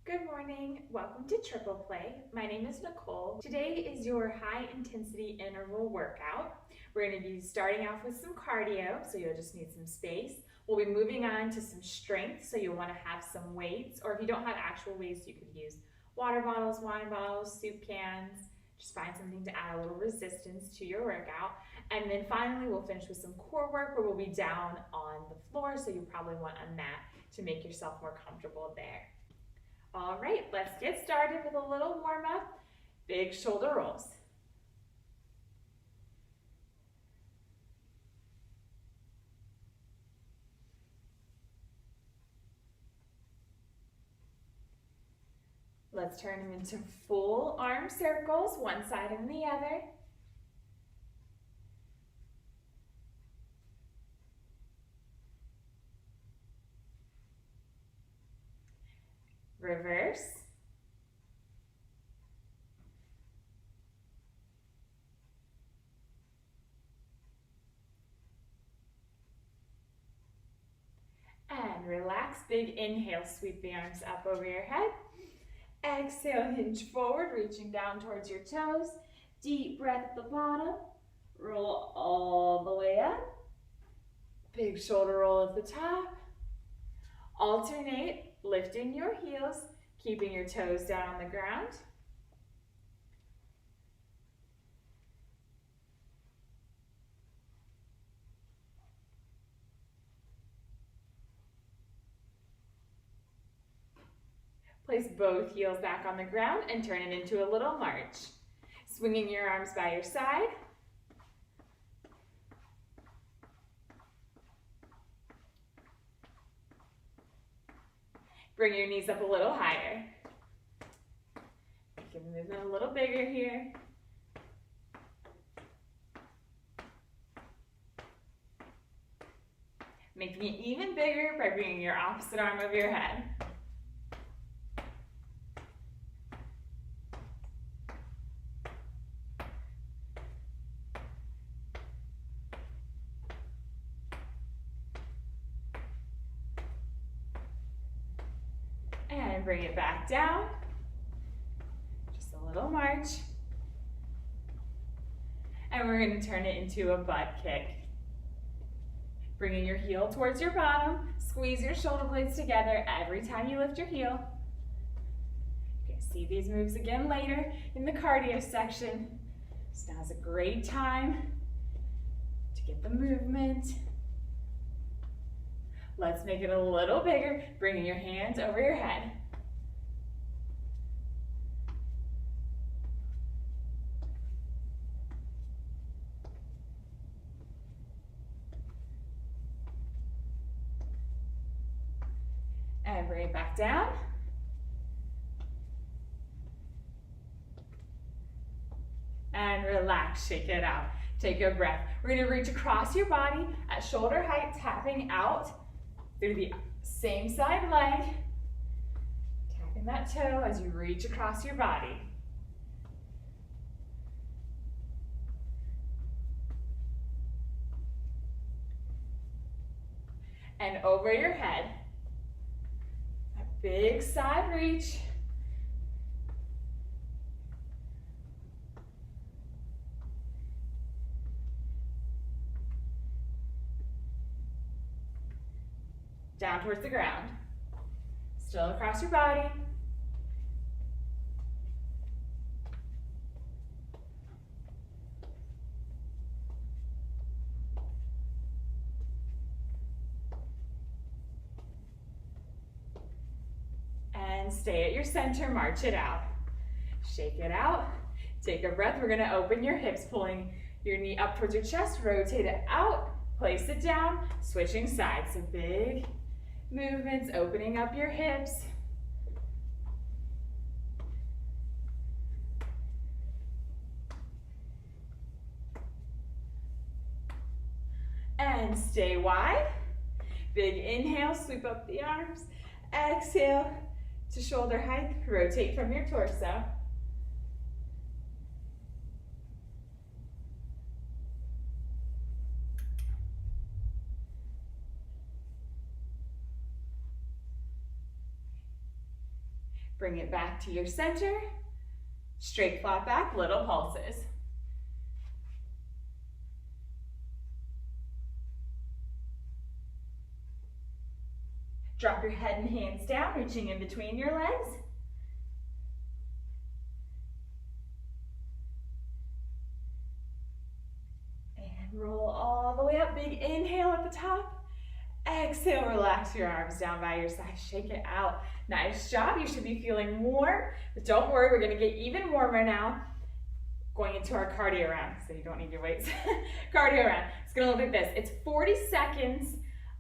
Good morning, welcome to Triple Play. My name is Nicole. Today is your high intensity interval workout. We're going to be starting off with some cardio, so you'll just need some space. We'll be moving on to some strength, so you'll want to have some weights, or if you don't have actual weights, you could use water bottles, wine bottles, soup cans. Just find something to add a little resistance to your workout. And then finally, we'll finish with some core work where we'll be down on the floor, so you'll probably want a mat to make yourself more comfortable there. All right, let's get started with a little warm up. Big shoulder rolls. Let's turn them into full arm circles, one side and the other. Reverse. And relax, big inhale, sweep the arms up over your head. Exhale, hinge forward, reaching down towards your toes. Deep breath at the bottom. Roll all the way up. Big shoulder roll at the top. Alternate, lifting your heels, keeping your toes down on the ground. Place both heels back on the ground and turn it into a little march. Swinging your arms by your side. Bring your knees up a little higher. Make the movement a little bigger here. Making it even bigger by bringing your opposite arm over your head. And bring it back down. Just a little march. And we're going to turn it into a butt kick. Bringing your heel towards your bottom, squeeze your shoulder blades together every time you lift your heel. You can see these moves again later in the cardio section. So now's a great time to get the movement. Let's make it a little bigger, bringing your hands over your head. And bring it back down. And relax, shake it out. Take a breath. We're gonna reach across your body at shoulder height, tapping out through the same side leg. Tapping that toe as you reach across your body. And over your head. Big side reach. Down towards the ground. Still across your body. And stay at your center, march it out. Shake it out. Take a breath. We're gonna open your hips, pulling your knee up towards your chest, rotate it out, place it down, switching sides. So big movements, opening up your hips. And stay wide. Big inhale, sweep up the arms. Exhale to shoulder height, rotate from your torso. Bring it back to your center. Straight flat back, little pulses. Drop your head and hands down, reaching in between your legs. And roll all the way up. Big inhale at the top. Exhale, relax your arms down by your side. Shake it out. Nice job. You should be feeling warm, but don't worry, we're gonna get even warmer now. Going into our cardio round, so you don't need your weights. Cardio round. It's gonna look like this. It's 40 seconds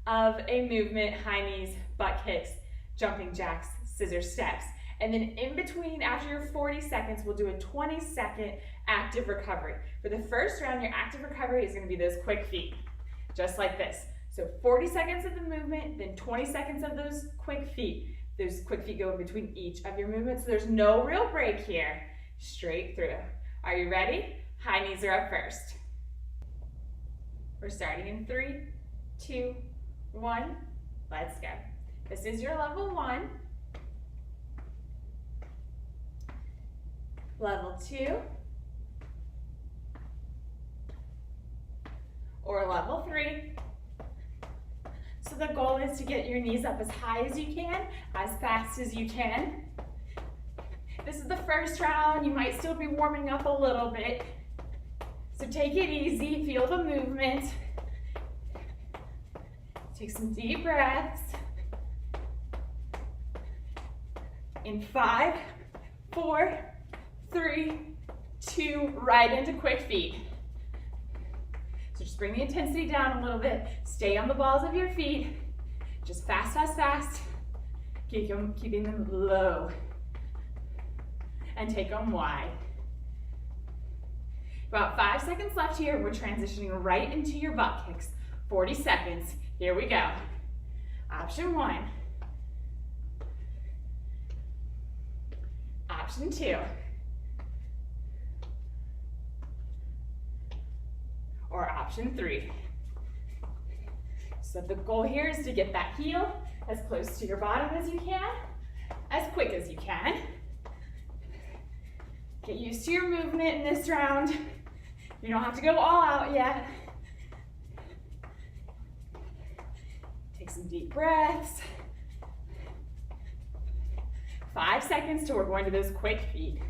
of a movement, high knees, butt kicks, jumping jacks, scissor steps. And then in between, after your 40 seconds, we'll do a 20-second active recovery. For the first round, your active recovery is gonna be those quick feet, just like this. So 40 seconds of the movement, then 20 seconds of those quick feet. Those quick feet go in between each of your movements, so there's no real break here. Straight through. Are you ready? High knees are up first. We're starting in 3, 2, 1. Let's go. This is your level 1. Level 2. Or level 3. So the goal is to get your knees up as high as you can, as fast as you can. This is the first round. You might still be warming up a little bit. So take it easy, feel the movement. Take some deep breaths. In 5, 4, 3, 2, right into quick feet. So just bring the intensity down a little bit. Stay on the balls of your feet. Just fast, fast, fast. Keeping them low. And take them wide. About 5 seconds left here. We're transitioning right into your butt kicks. 40 seconds. Here we go. Option 1. Option 2. Or option 3. So the goal here is to get that heel as close to your bottom as you can, as quick as you can. Get used to your movement in this round. You don't have to go all out yet. Take some deep breaths. 5 seconds till we're going to those quick feet.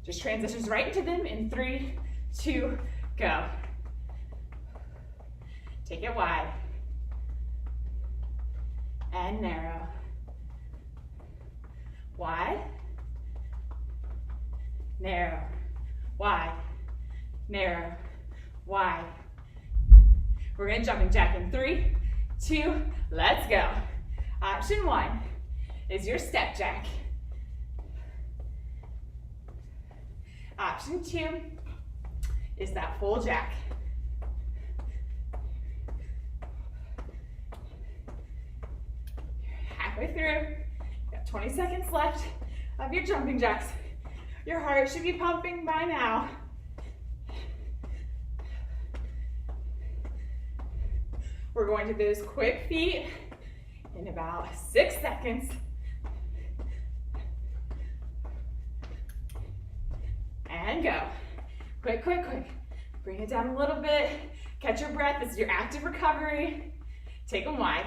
Just transitions right into them in 3, 2, go. Take it wide. And narrow. Wide. Narrow. Wide. Narrow. Wide. We're gonna jumping jack in 3, 2, let's go. Option 1 is your step jack. Option 2 is that full jack. Halfway through, got 20 seconds left of your jumping jacks. Your heart should be pumping by now. We're going to those quick feet in about 6 seconds. And go. Quick, quick, quick. Bring it down a little bit. Catch your breath. This is your active recovery. Take them wide.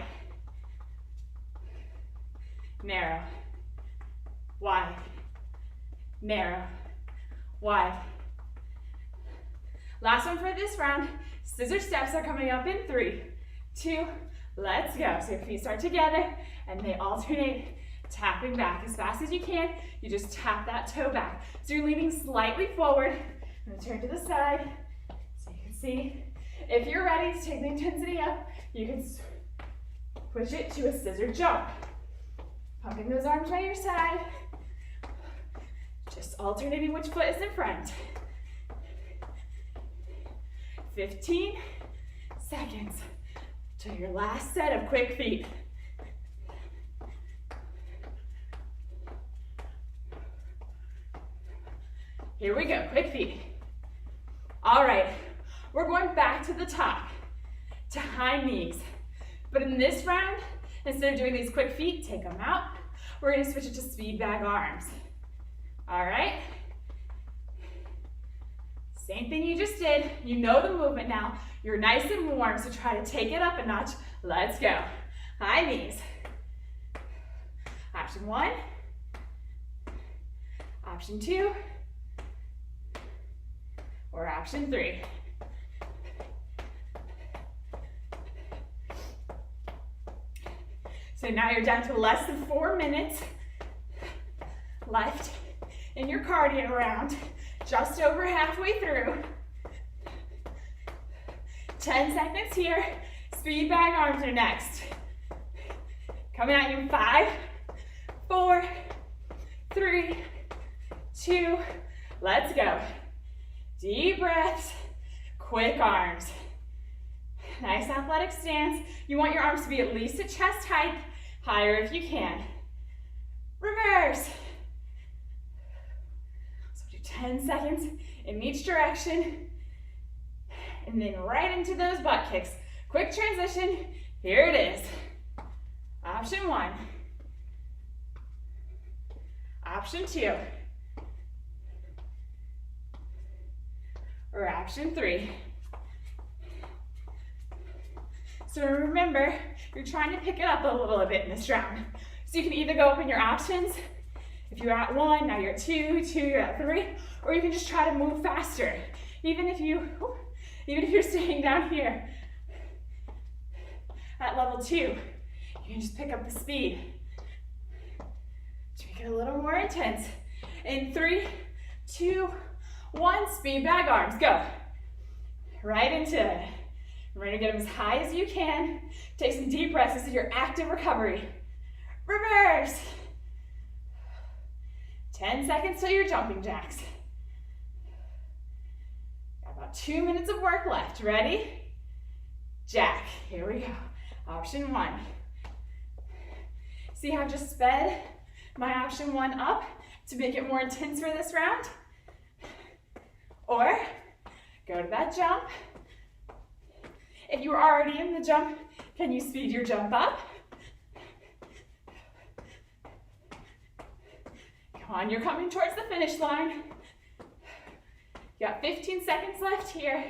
Narrow. Wide. Narrow. Wide. Last one for this round. Scissor steps are coming up in 3, 2, let's go. So your feet start together and they alternate, tapping back as fast as you can. You just tap that toe back. So you're leaning slightly forward. I'm gonna turn to the side so you can see. If you're ready to take the intensity up, you can switch it to a scissor jump. Pumping those arms by your side. Just alternating which foot is in front. 15 seconds to your last set of quick feet. Here we go, quick feet. All right, we're going back to the top, to high knees. But in this round, instead of doing these quick feet, take them out, we're gonna switch it to speed bag arms. All right? Same thing you just did. You know the movement now. You're nice and warm, so try to take it up a notch. Let's go. High knees. Option 1. Option 2. Or option 3. So now you're down to less than 4 minutes left in your cardio round, just over halfway through. 10 seconds here. Speed bag arms are next. Coming at you in 5, 4, 3, 2, let's go. Deep breaths, quick arms. Nice athletic stance. You want your arms to be at least at chest height, higher if you can. Reverse. So do 10 seconds in each direction. And then right into those butt kicks. Quick transition. Here it is. Option 1. Option 2. Or option 3. So remember, you're trying to pick it up a little bit in this round. So you can either go up in your options. If you're at 1, now you're at 2, you're at 3, or you can just try to move faster. Even if you're staying down here at level 2, you can just pick up the speed to make it a little more intense. In 3, 2, 1, speed bag arms, go. Right into it. Remember to get them as high as you can. Take some deep breaths. This is your active recovery. Reverse. 10 seconds till your jumping jacks. Got about 2 minutes of work left. Ready? Jack. Here we go. Option 1. See how I just sped my option 1 up to make it more intense for this round? Or go to that jump. If you were already in the jump, can you speed your jump up? Come on, you're coming towards the finish line. You got 15 seconds left here.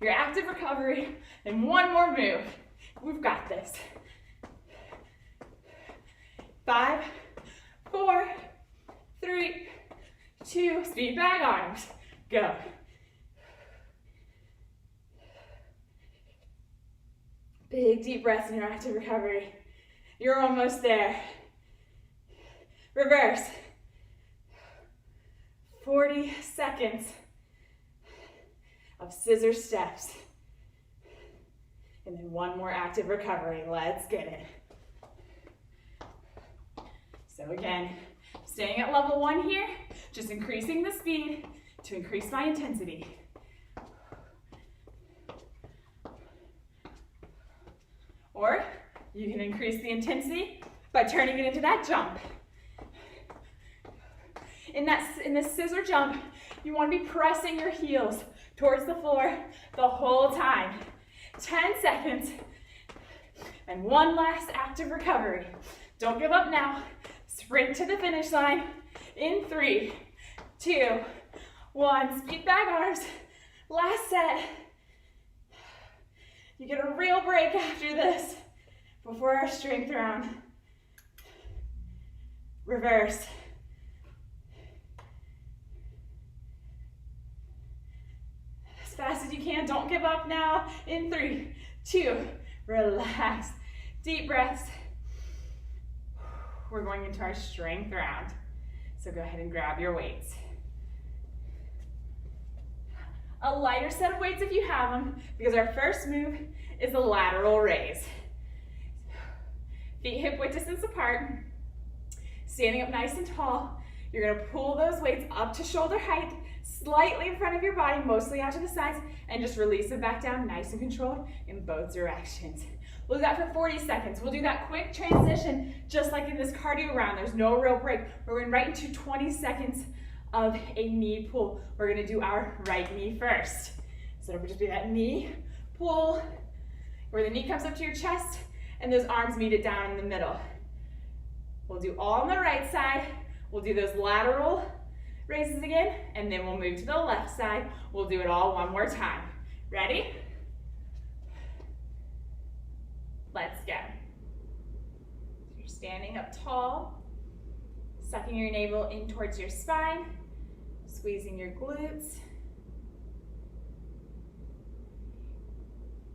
Your active recovery, and one more move. We've got this. 5, 4, 3, 2, speed bag arms, go. Big deep breaths in your active recovery. You're almost there. Reverse. 40 seconds of scissor steps. And then one more active recovery. Let's get it. So again, staying at level 1 here, just increasing the speed to increase my intensity. Or you can increase the intensity by turning it into that jump. In this scissor jump, you want to be pressing your heels towards the floor the whole time. 10 seconds. And one last active recovery. Don't give up now. Sprint to the finish line in 3, 2, 1. Speed bag arms. Last set. You get a real break after this before our strength round. Reverse. As fast as you can. Don't give up now. In 3, 2, relax. Deep breaths. We're going into our strength round. So go ahead and grab your weights. A lighter set of weights if you have them, because our first move is a lateral raise. Feet hip width distance apart. Standing up nice and tall. You're going to pull those weights up to shoulder height, slightly in front of your body, mostly out to the sides, and just release them back down nice and controlled in both directions. We'll do that for 40 seconds. We'll do that quick transition just like in this cardio round. There's no real break. We're going right into 20 seconds of a knee pull. We're going to do our right knee first. So it'll just be that knee pull where the knee comes up to your chest and those arms meet it down in the middle. We'll do all on the right side. We'll do those lateral raises again, and then we'll move to the left side. We'll do it all one more time. Ready? Let's go. So you're standing up tall, sucking your navel in towards your spine, squeezing your glutes.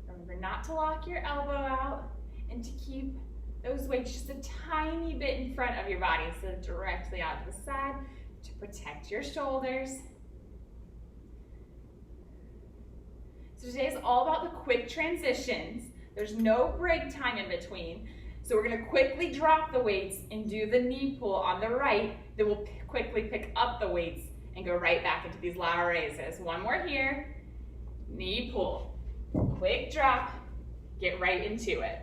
Remember not to lock your elbow out and to keep those weights just a tiny bit in front of your body instead of directly out to the side to protect your shoulders. So today is all about the quick transitions. There's no break time in between. So we're gonna quickly drop the weights and do the knee pull on the right. Then we'll quickly pick up the weights and go right back into these lateral raises. One more here, knee pull. Quick drop, get right into it.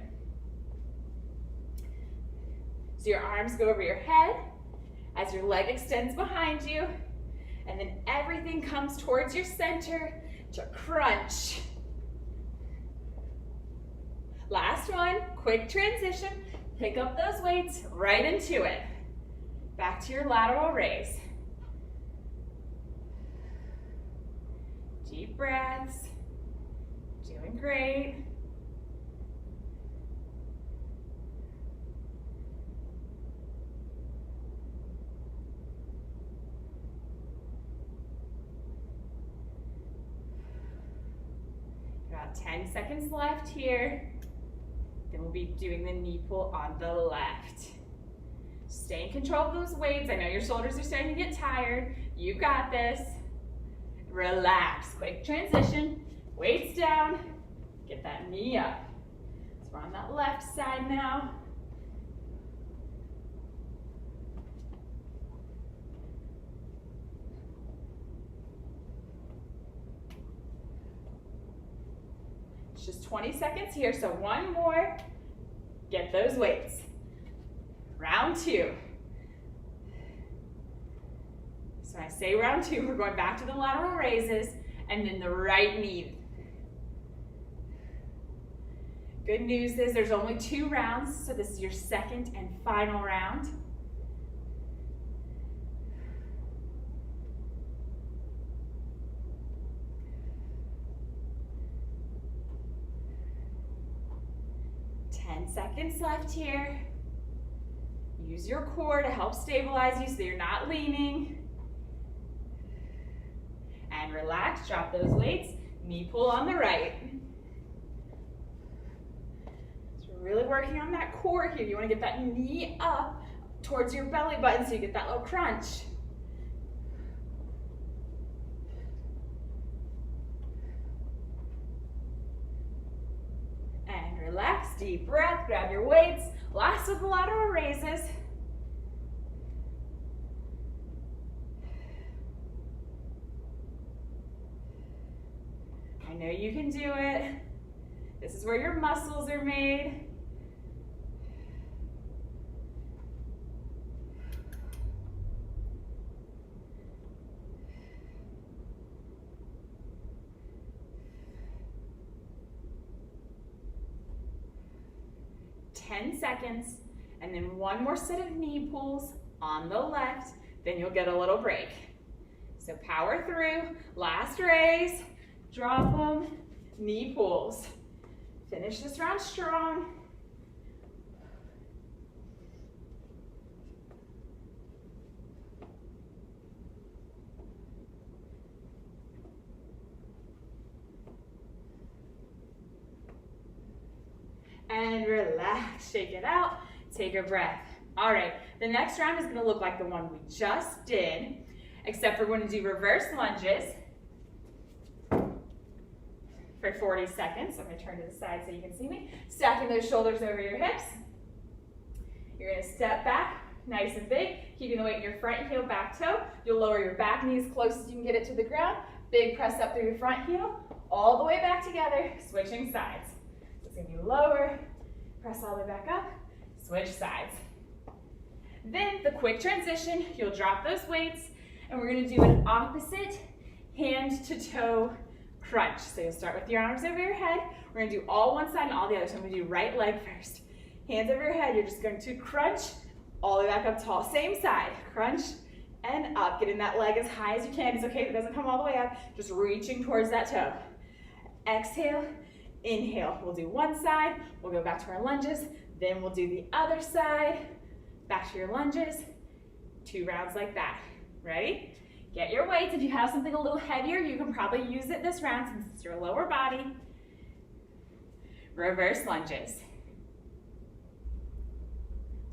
So your arms go over your head as your leg extends behind you, and then everything comes towards your center to crunch. Last one, quick transition. Pick up those weights right into it. Back to your lateral raise. Deep breaths. Doing great. About 10 seconds left here. Then we'll be doing the knee pull on the left. Stay in control of those weights. I know your shoulders are starting to get tired. You got this. Relax. Quick transition. Weights down. Get that knee up. So we're on that left side now. It's just 20 seconds here, so one more. Get those weights. Round two. So when I say round two, we're going back to the lateral raises and then the right knee. Good news is there's only 2 rounds, so this is your second and final round. Seconds left here. Use your core to help stabilize you so you're not leaning. And relax, drop those weights, knee pull on the right. So we're really working on that core here. You want to get that knee up towards your belly button so you get that little crunch. Relax, deep breath, grab your weights. Last with the lateral raises. I know you can do it. This is where your muscles are made. Seconds, and then one more set of knee pulls on the left, then you'll get a little break. So power through, last raise, drop them, knee pulls. Finish this round strong. And relax, shake it out, take a breath. All right, the next round is gonna look like the one we just did, except we're gonna do reverse lunges for 40 seconds. I'm gonna turn to the side so you can see me. Stacking those shoulders over your hips. You're gonna step back, nice and big, keeping the weight in your front heel, back toe. You'll lower your back knee as close as you can get it to the ground. Big press up through your front heel, all the way back together, switching sides. It's gonna be lower, press all the way back up, switch sides. Then the quick transition, you'll drop those weights and we're gonna do an opposite hand to toe crunch. So you'll start with your arms over your head. We're gonna do all one side and all the other. So I'm gonna do right leg first. Hands over your head, you're just going to crunch All the way back up tall. Same side. Crunch and up. Getting that leg as high as you can. It's okay if it doesn't come all the way up. Just reaching towards that toe. Exhale, inhale. We'll do one side. We'll go back to our lunges. Then we'll do the other side. Back to your lunges. 2 rounds like that. Ready? Get your weights. If you have something a little heavier, you can probably use it this round since it's your lower body. Reverse lunges.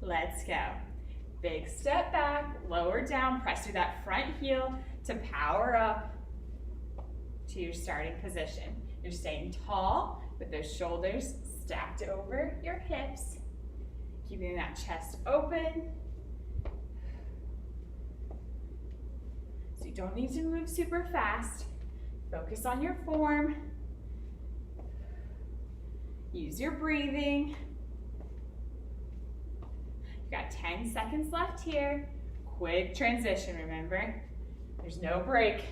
Let's go. Big step back, lower down, press through that front heel to power up to your starting position. You're staying tall with those shoulders stacked over your hips, keeping that chest open. So you don't need to move super fast. Focus on your form. Use your breathing. You've got 10 seconds left here. Quick transition, remember? There's no break.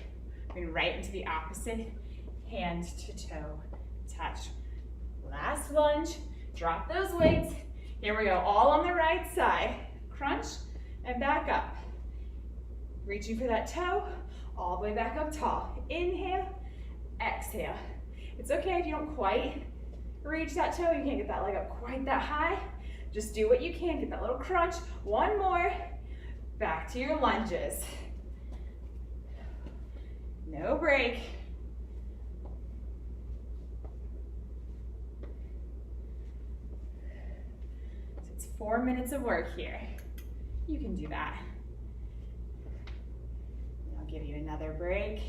Moving right into the opposite hand to toe touch. Last lunge. Drop those weights. Here we go, all on the right side. Crunch and back up. Reaching for that toe, all the way back up tall. Inhale, exhale. It's okay if you don't quite reach that toe. You can't get that leg up quite that high. Just do what you can. Get that little crunch. One more. Back to your lunges. No break. So it's 4 minutes of work here. You can do that. And I'll give you another break.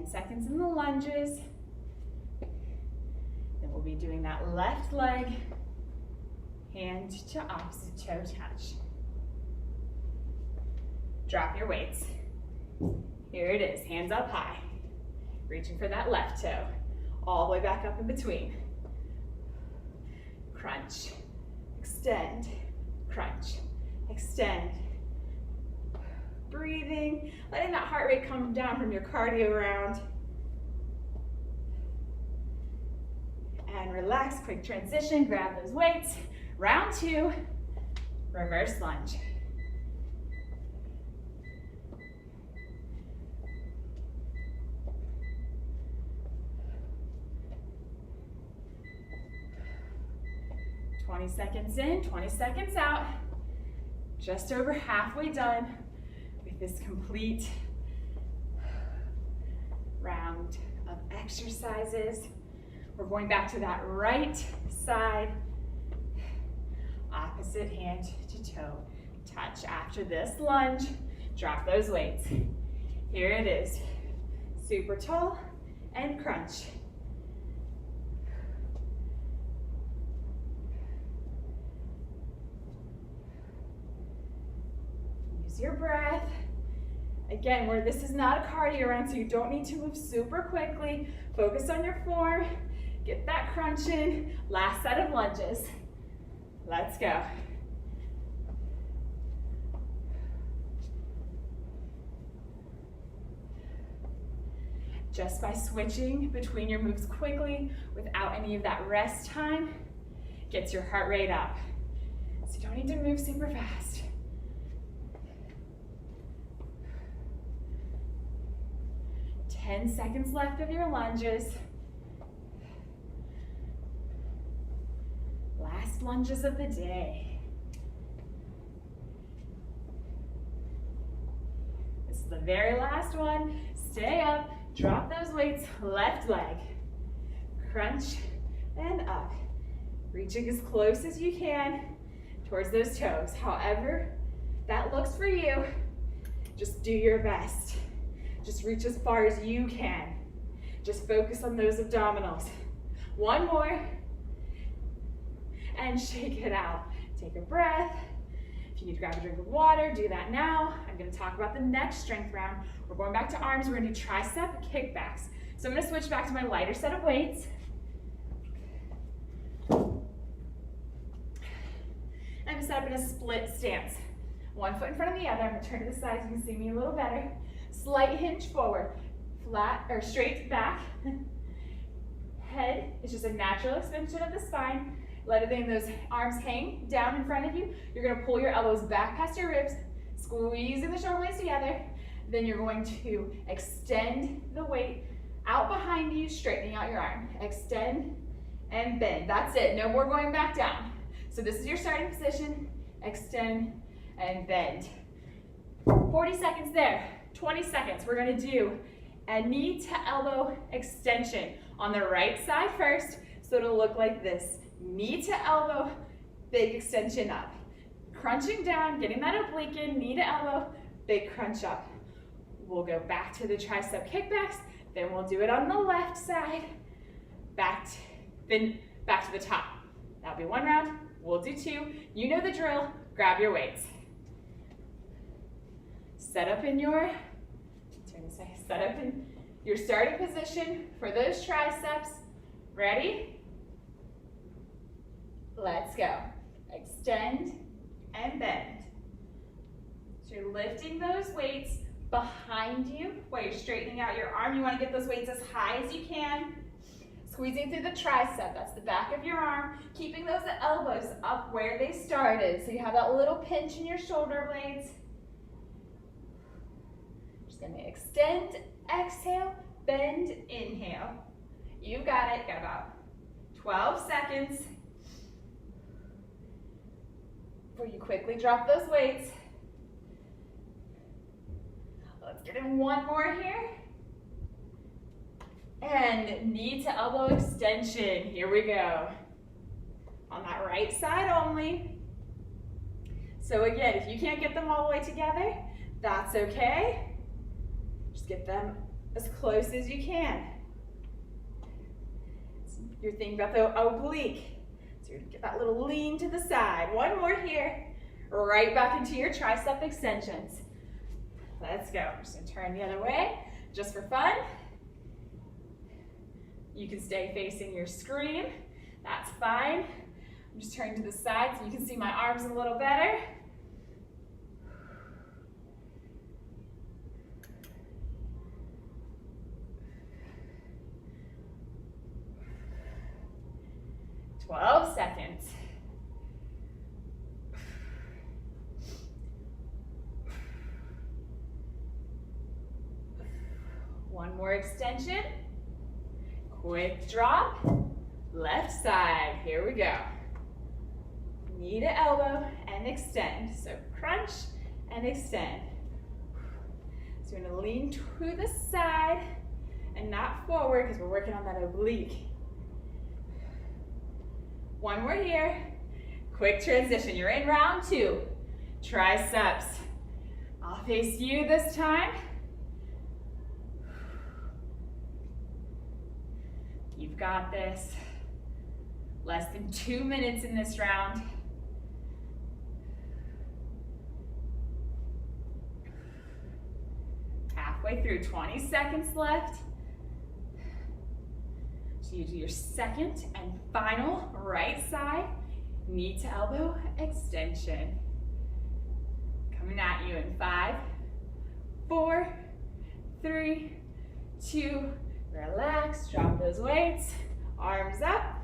Seconds in the lunges. Then we'll be doing that left leg, hand to opposite toe touch. Drop your weights. Here it is, hands up high. Reaching for that left toe. All the way back up in between. Crunch, extend, crunch, extend. Breathing, letting that heart rate come down from your cardio round. And relax, quick transition, grab those weights. Round 2, reverse lunge. "20 seconds in, 20 seconds out. Just over halfway done this complete round of exercises. We're going back to that right side, opposite hand to toe touch. After this lunge, drop those weights. Here it is, super tall and crunch. Use your breath. Again, this is not a cardio round, so you don't need to move super quickly. Focus on your form. Get that crunch in. Last set of lunges. Let's go. Just by switching between your moves quickly without any of that rest time, gets your heart rate up. So you don't need to move super fast. 10 seconds left of your lunges. Last lunges of the day. This is the very last one. Stay up, drop those weights, left leg. Crunch and up. Reaching as close as you can towards those toes. However that looks for you, just do your best. Just reach as far as you can. Just focus on those abdominals. One more. And shake it out. Take a breath. If you need to grab a drink of water, do that now. I'm going to talk about the next strength round. We're going back to arms. We're going to do tricep kickbacks. So I'm going to switch back to my lighter set of weights. I'm going to set up in a split stance. One foot in front of the other. I'm going to turn to the side so you can see me a little better. Slight hinge forward. flat or straight back. Head is just a natural extension of the spine. Letting those arms hang down in front of you. You're gonna pull your elbows back past your ribs, squeezing the shoulder blades together. Then you're going to extend the weight out behind you, straightening out your arm. Extend and bend. That's it. No more going back down. So this is your starting position. Extend and bend. 40 seconds there. 20 seconds. We're going to do a knee to elbow extension on the right side first. So it'll look like this. Knee to elbow, big extension up. Crunching down, getting that oblique in, knee to elbow, big crunch up. We'll go back to the tricep kickbacks, then we'll do it on the left side, then back to the top. That'll be one round, we'll do two. You know the drill, grab your weights. Set up in your starting position for those triceps. Ready? Let's go. Extend and bend. So you're lifting those weights behind you while you're straightening out your arm. You want to get those weights as high as you can. Squeezing through the tricep, that's the back of your arm. Keeping those elbows up where they started. So you have that little pinch in your shoulder blades. Just gonna extend, exhale, bend, inhale. You got it, got about 12 seconds. Before you quickly drop those weights. Let's get in one more here. And knee to elbow extension. Here we go. On that right side only. So again, if you can't get them all the way together, that's okay. Just get them as close as you can. You're thinking about the oblique. So you're gonna get that little lean to the side. One more here. Right back into your tricep extensions. Let's go. I'm just gonna turn the other way, just for fun. You can stay facing your screen. That's fine. I'm just turning to the side so you can see my arms a little better. Twelve seconds. One more extension. Quick drop. Left side. Here we go. Knee to elbow and extend. So crunch and extend. So you're going to lean to the side and not forward because we're working on that oblique. One more here. Quick transition. You're in round two. Triceps. I'll face you this time. You've got this. Less than 2 minutes in this round. Halfway through, 20 seconds left. So you do your second and final right side, knee to elbow extension. Coming at you in 5, 4, 3, 2, relax, drop those weights, arms up,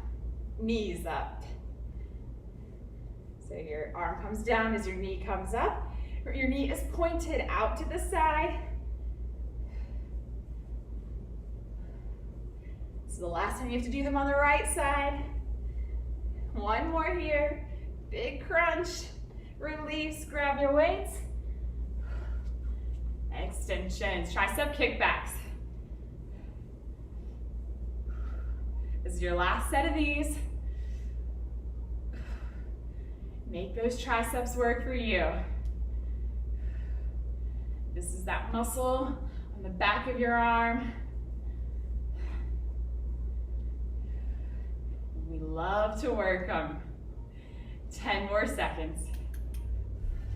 knees up. So your arm comes down as your knee comes up, or your knee is pointed out to the side. This is the last time you have to do them on the right side. One more here, big crunch, release, grab your weights. Extensions, tricep kickbacks. This is your last set of these. Make those triceps work for you. This is that muscle on the back of your arm. We love to work them. 10 more seconds.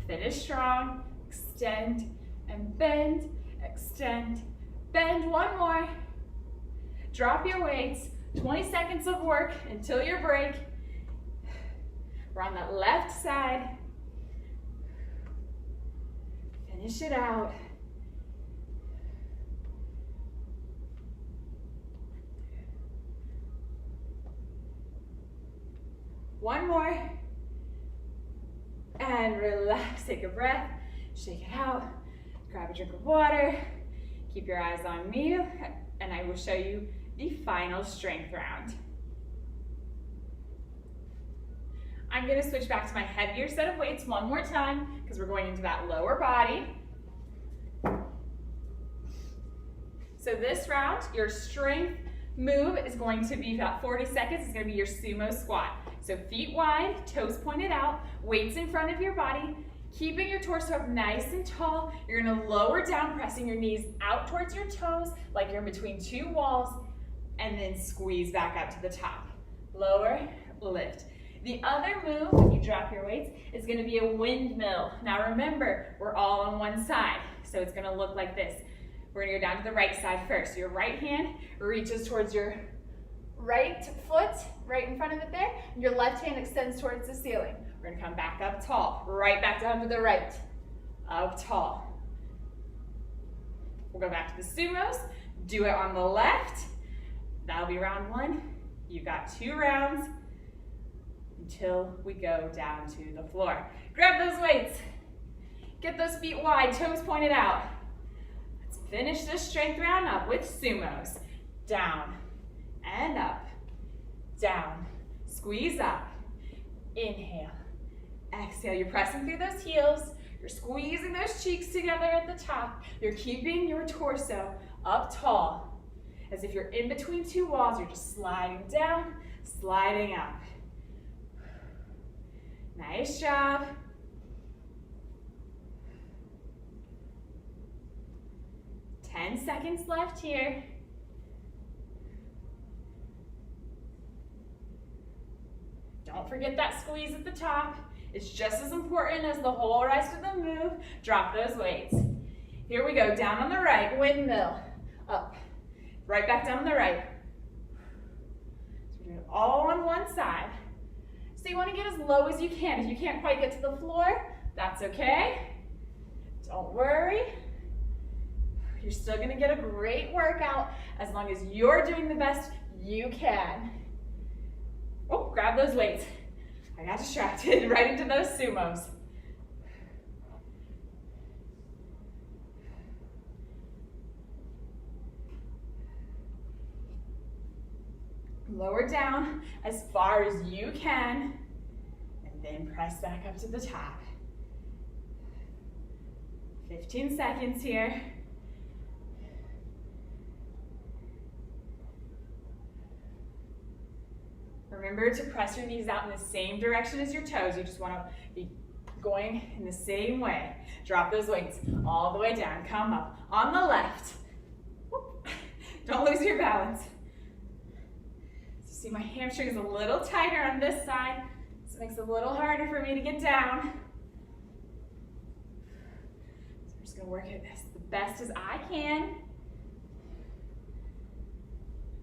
Finish strong, extend and bend, extend, bend. One more. Drop your weights. 20 seconds of work until your break. We're on that left side. Finish it out. One more. And relax, take a breath, shake it out, grab a drink of water, keep your eyes on me, and I will show you the final strength round. I'm going to switch back to my heavier set of weights one more time because we're going into that lower body. So this round, your strength move is going to be about 40 seconds. It's going to be your Sumo Squat. So feet wide, toes pointed out, weights in front of your body, keeping your torso up nice and tall. You're going to lower down, pressing your knees out towards your toes like you're in between two walls, and then squeeze back up to the top. Lower, lift. The other move, when you drop your weights, is going to be a windmill. Now remember, we're all on one side, so it's going to look like this. We're going to go down to the right side first. So your right hand reaches towards your right foot, right in front of it there. And your left hand extends towards the ceiling. We're going to come back up tall, right back down to the right, up tall. We'll go back to the Sumos, do it on the left. That'll be round one. You've got 2 rounds until we go down to the floor. Grab those weights. Get those feet wide, toes pointed out. Let's finish this strength round up with Sumos. Down and up, down, squeeze up, inhale, exhale. You're pressing through those heels. You're squeezing those cheeks together at the top. You're keeping your torso up tall. As if you're in between two walls, you're just sliding down, sliding up. Nice job. Ten seconds left here. Don't forget that squeeze at the top. It's just as important as the whole rest of the move. Drop those weights. Here we go, down on the right, windmill, up. Right back down on the right. So we're doing it all on one side. So you want to get as low as you can. If you can't quite get to the floor, that's okay. Don't worry. You're still going to get a great workout as long as you're doing the best you can. Oh, grab those weights. I got distracted right into those Sumos. Lower down as far as you can, and then press back up to the top. 15 seconds here. Remember to press your knees out in the same direction as your toes. You just want to be going in the same way. Drop those weights all the way down. Come up on the left. Don't lose your balance. So see, my hamstring is a little tighter on this side, so it makes it a little harder for me to get down. So I'm just going to work at this the best as I can.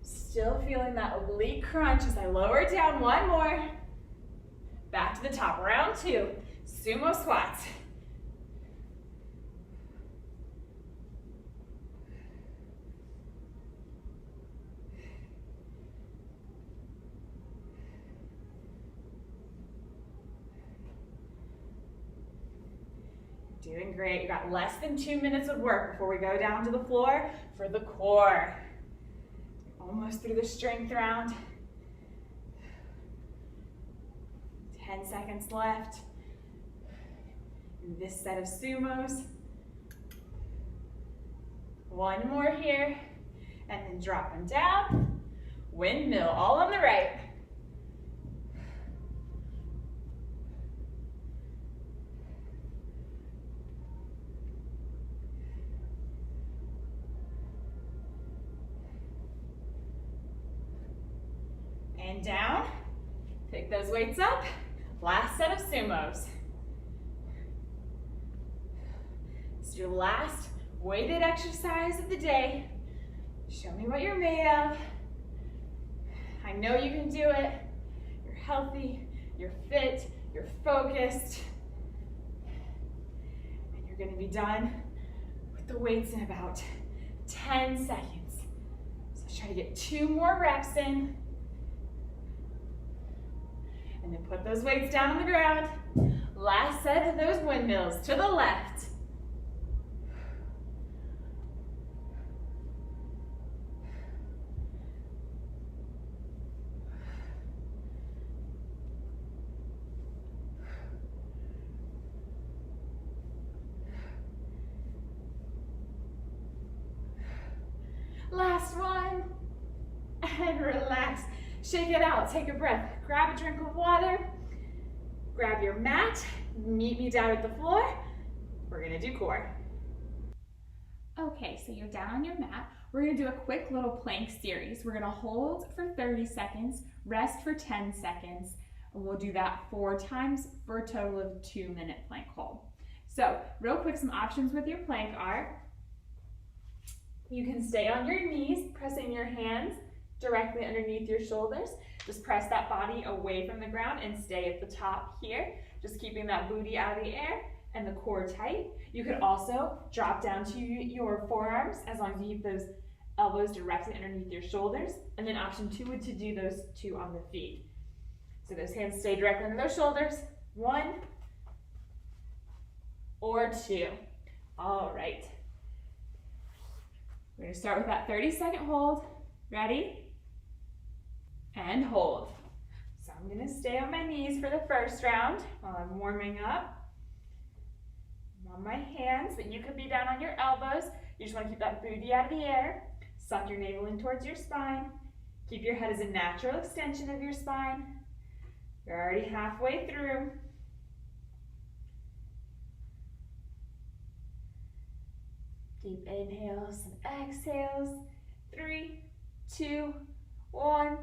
Still feeling that oblique crunch as I lower down. One more. Back to the top. Round 2. Sumo squats. Doing great. You got less than 2 minutes of work before we go down to the floor for the core. Almost through the strength round. 10 seconds left. In this set of Sumos. One more here. And then drop them down. Windmill, all on the right. And down, pick those weights up. Last set of Sumos. It's your last weighted exercise of the day. Show me what you're made of. I know you can do it. You're healthy, you're fit, you're focused. And you're gonna be done with the weights in about 10 seconds. So try to get 2 more reps in. And then put those weights down on the ground. Last set of those windmills to the left. Last one. And relax. Shake it out. Take a breath. Grab a drink of water. Grab your mat. Meet me down at the floor. We're going to do core. Okay, so you're down on your mat. We're going to do a quick little plank series. We're going to hold for 30 seconds, rest for 10 seconds, and we'll do that 4 times for a total of 2-minute plank hold. So real quick, some options with your plank are you can stay on your knees, pressing your hands directly underneath your shoulders. Just press that body away from the ground and stay at the top here, just keeping that booty out of the air and the core tight. You could also drop down to your forearms as long as you keep those elbows directly underneath your shoulders. And then option 2 would to do those 2 on the feet. So those hands stay directly under those shoulders. 1 or 2. All right. We're going to start with that 30-second hold. Ready? And hold. So I'm going to stay on my knees for the first round while I'm warming up. I'm on my hands, but you could be down on your elbows. You just want to keep that booty out of the air. Suck your navel in towards your spine. Keep your head as a natural extension of your spine. You're already halfway through. Deep inhales and exhales. 3, 2, 1.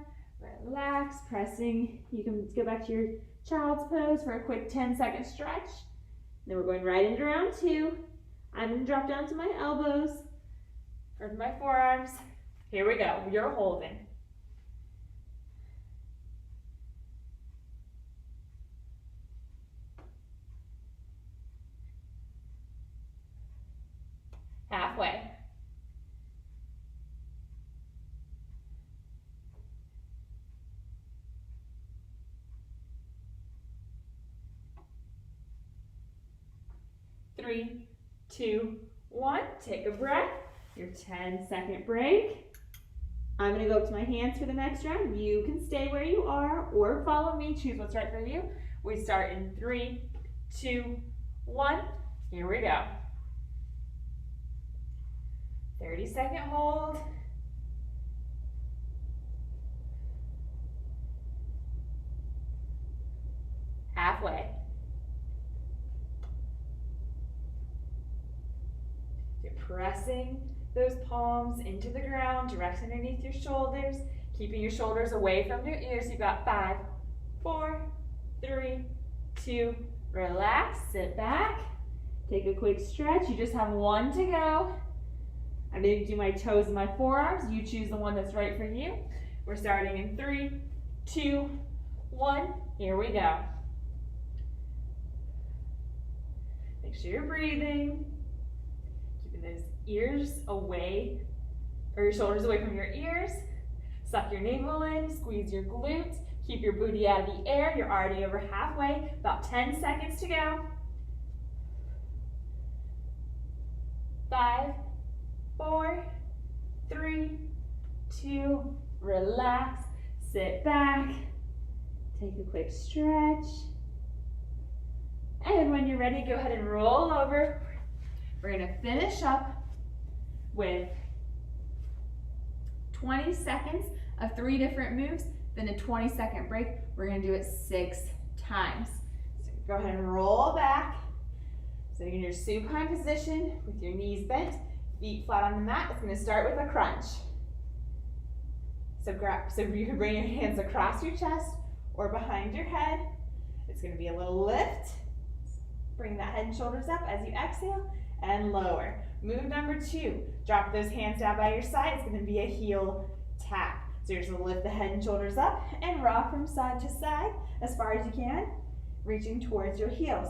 Relax, pressing. You can go back to your child's pose for a quick 10-second stretch. Then we're going right into round 2. I'm going to drop down to my elbows or to my forearms. Here we go. You're holding. Halfway. Three, 2, 1. Take a breath. Your 10-second break. I'm going to go up to my hands for the next round. You can stay where you are or follow me. Choose what's right for you. We start in 3, 2, 1. Here we go. 30-second hold. Halfway. You're pressing those palms into the ground, directly underneath your shoulders, keeping your shoulders away from your ears. You've got 5, 4, 3, 2, relax, sit back, take a quick stretch. You just have 1 to go. I'm going to do my toes and my forearms. You choose the one that's right for you. We're starting in 3, 2, 1. Here we go. Make sure you're breathing. Keeping those ears away, or your shoulders away from your ears. Suck your navel in, squeeze your glutes. Keep your booty out of the air. You're already over halfway. About 10 seconds to go. 5, 4, 3, 2, relax, sit back, take a quick stretch, and when you're ready, go ahead and roll over. We're going to finish up with 20 seconds of 3 different moves, then a 20-second break. We're going to do it 6 times. So go ahead and roll back. So you're in your supine position with your knees bent. Feet flat on the mat. It's going to start with a crunch. So you can bring your hands across your chest or behind your head. It's going to be a little lift. Bring that head and shoulders up as you exhale and lower. Move number 2. Drop those hands down by your side. It's going to be a heel tap. So you're just going to lift the head and shoulders up and rock from side to side as far as you can, reaching towards your heels.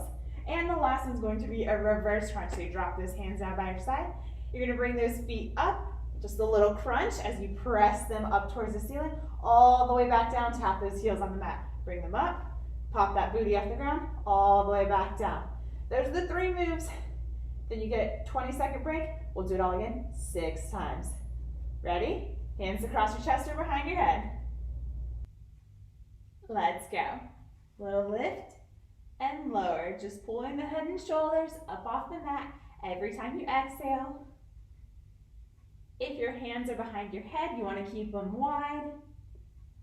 And the last one's going to be a reverse crunch. So you drop those hands down by your side. You're going to bring those feet up, just a little crunch as you press them up towards the ceiling, all the way back down, tap those heels on the mat. Bring them up, Pop that booty off the ground, all the way back down. Those are the 3 moves. Then you get a 20-second break. We'll do it all again 6 times. Ready? Hands across your chest or behind your head. Let's go. Little lift and lower. Just pulling the head and shoulders up off the mat every time you exhale. If your hands are behind your head, you want to keep them wide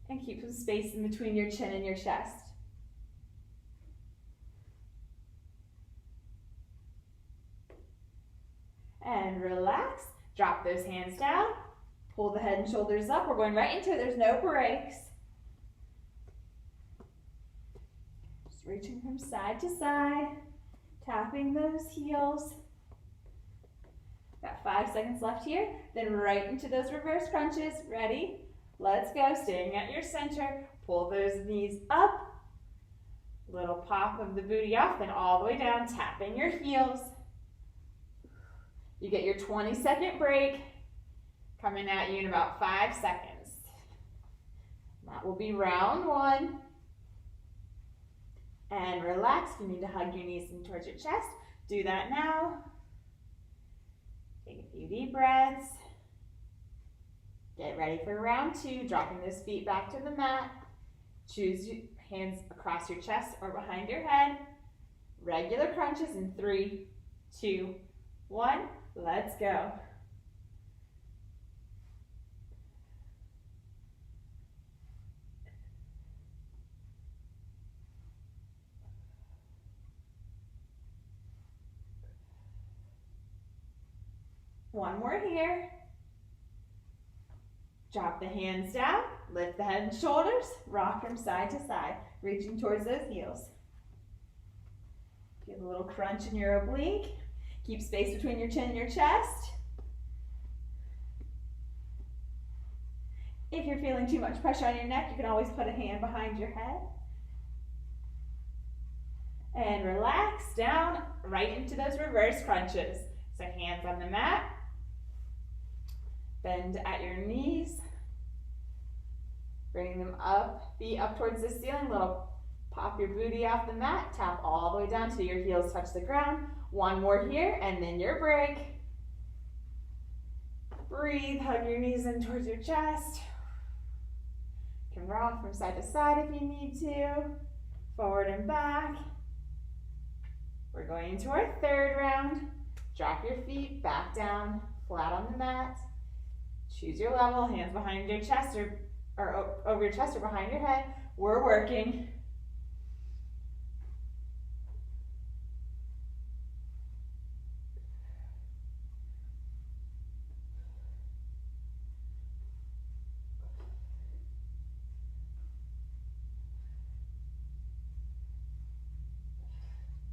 and keep some space in between your chin and your chest. And relax. Drop those hands down. Pull the head and shoulders up. We're going right into it. There's no breaks. Just reaching from side to side. Tapping those heels. Got 5 seconds left here. Then right into those reverse crunches. Ready? Let's go. Staying at your center. Pull those knees up. Little pop of the booty off. Then all the way down. Tapping your heels. You get your 20-second break coming at you in about 5 seconds. That will be round 1. And relax. If you need to hug your knees in towards your chest, do that now. Take a few deep breaths. Get ready for round 2, dropping those feet back to the mat. Choose your hands across your chest or behind your head. Regular crunches in 3, 2, 1. Let's go. One more here. Drop the hands down, lift the head and shoulders, rock from side to side, reaching towards those heels. Give a little crunch in your oblique. Keep space between your chin and your chest. If you're feeling too much pressure on your neck, you can always put a hand behind your head. And relax down right into those reverse crunches. So hands on the mat. Bend at your knees. Bring them up, feet up towards the ceiling. Little pop your booty off the mat. Tap all the way down till your heels touch the ground. One more here, and then your break. Breathe, hug your knees in towards your chest. You can rock from side to side if you need to. Forward and back. We're going into our 3rd round. Drop your feet back down, flat on the mat. Choose your level, hands behind your chest or over your chest or behind your head. We're working.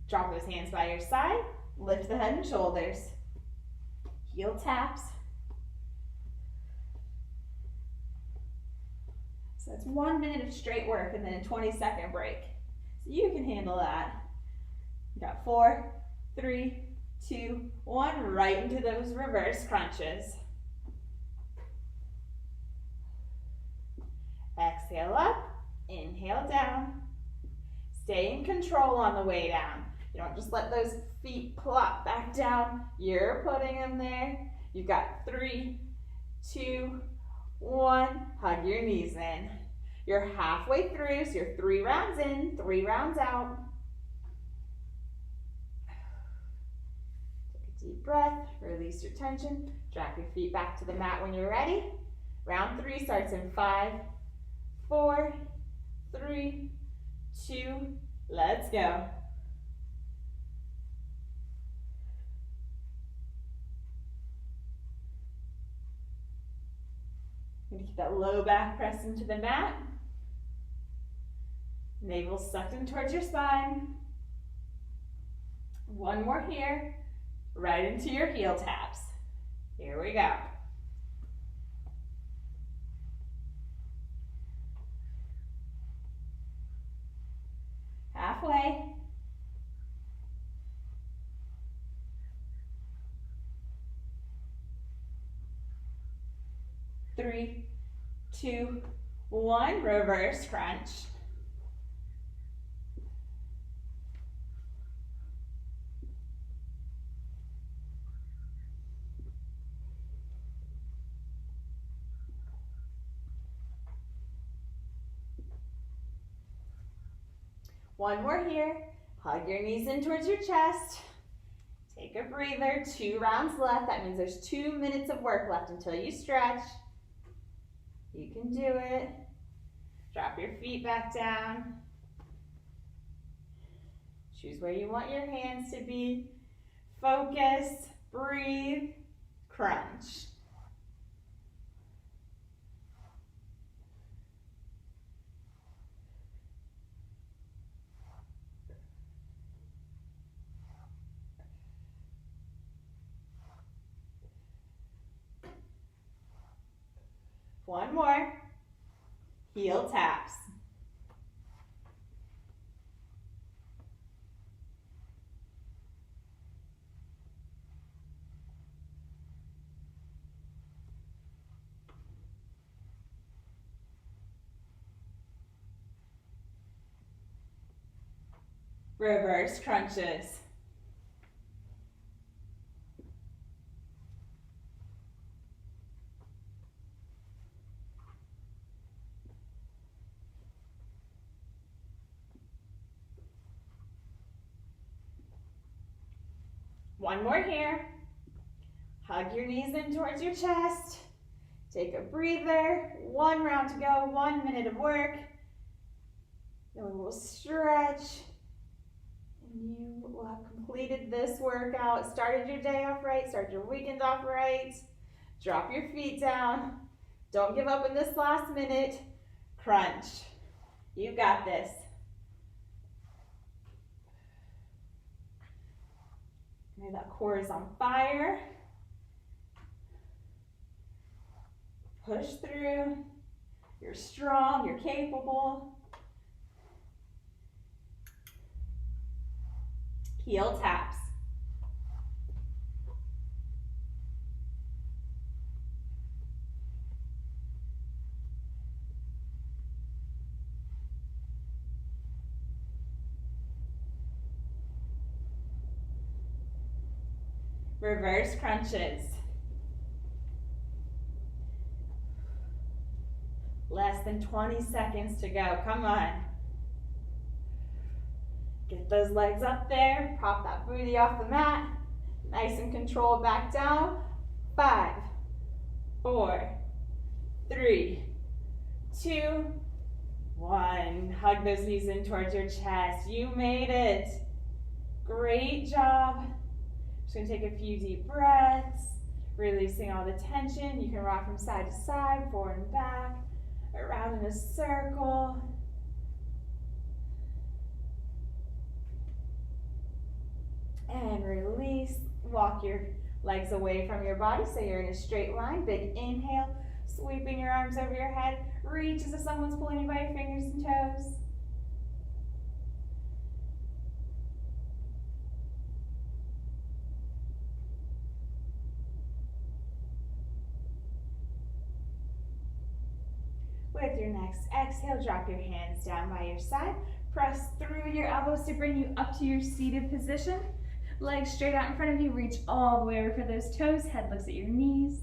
Drop those hands by your side. Lift the head and shoulders. Heel taps. So that's 1 minute of straight work and then a 20-second break. So you can handle that. You got 4, 3, 2, 1. Right into those reverse crunches. Exhale up. Inhale down. Stay in control on the way down. You don't just let those feet plop back down. You're putting them there. You've got 3, 2, 1. Hug your knees in. You're halfway through, so you're 3 rounds in, 3 rounds out. Take a deep breath, release your tension. Drop your feet back to the mat when you're ready. Round 3 starts in 5, 4, 3, 2, let's go. You're gonna keep that low back press into the mat. Navel sucked in towards your spine. One more here, right into your heel taps. Here we go. Halfway. Three, 2, 1, reverse crunch. One more here. Hug your knees in towards your chest. Take a breather, 2 rounds left. That means there's 2 minutes of work left until you stretch. You can do it. Drop your feet back down. Choose where you want your hands to be. Focus, breathe, crunch. One more. Heel taps. Reverse crunches. One more here. Hug your knees in towards your chest. Take a breather. 1 round to go, 1 minute of work. Then we will stretch. And you will have completed this workout. Started your day off right, started your weekend off right. Drop your feet down. Don't give up in this last minute. Crunch. You got this. Maybe that core is on fire. Push through. You're strong, you're capable. Heel taps. Reverse crunches. Less than 20 seconds to go. Come on. Get those legs up there. Pop that booty off the mat. Nice and controlled back down. 5, 4, 3, 2, 1. Hug those knees in towards your chest. You made it. Great job. Just gonna take a few deep breaths, releasing all the tension. You can rock from side to side, forward and back, around in a circle. And release. Walk your legs away from your body so you're in a straight line. Big inhale, sweeping your arms over your head. Reach as if someone's pulling you by your fingers and toes. With your next exhale, drop your hands down by your side. Press through your elbows to bring you up to your seated position. Legs straight out in front of you. Reach all the way over for those toes. Head looks at your knees.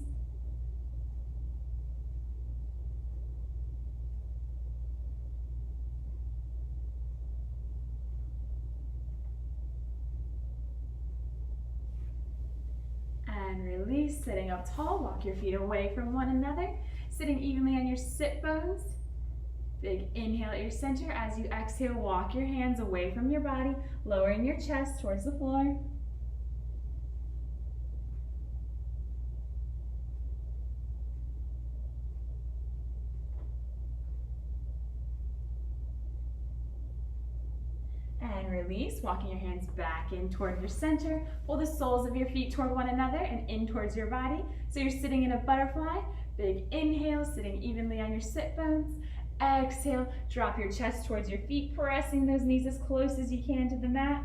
And release. Sitting up tall. Walk your feet away from one another. Sitting evenly on your sit bones. Big inhale at your center. As you exhale, walk your hands away from your body, lowering your chest towards the floor. And release, walking your hands back in toward your center. Pull the soles of your feet toward one another and in towards your body. So you're sitting in a butterfly. Big inhale, sitting evenly on your sit bones. Exhale, drop your chest towards your feet, pressing those knees as close as you can to the mat.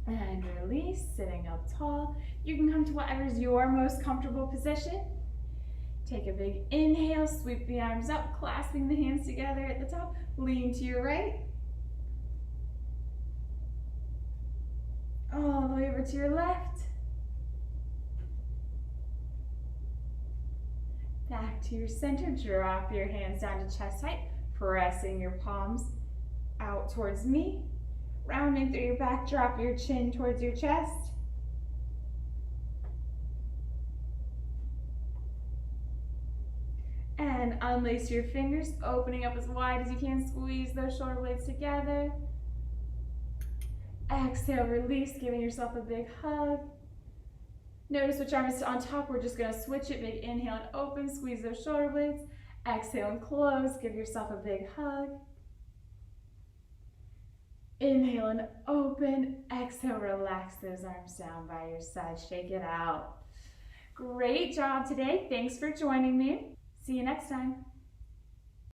And release, sitting up tall. You can come to whatever's your most comfortable position. Take a big inhale, sweep the arms up, clasping the hands together at the top. Lean to your right. All the way over to your left. Back to your center. Drop your hands down to chest height, pressing your palms out towards me. Rounding through your back, drop your chin towards your chest. And unlace your fingers, opening up as wide as you can. Squeeze those shoulder blades together. Exhale, release, giving yourself a big hug. Notice which arm is on top. We're just going to switch it. Big inhale and open. Squeeze those shoulder blades. Exhale and close. Give yourself a big hug. Inhale and open. Exhale, relax those arms down by your side. Shake it out. Great job today. Thanks for joining me. See you next time.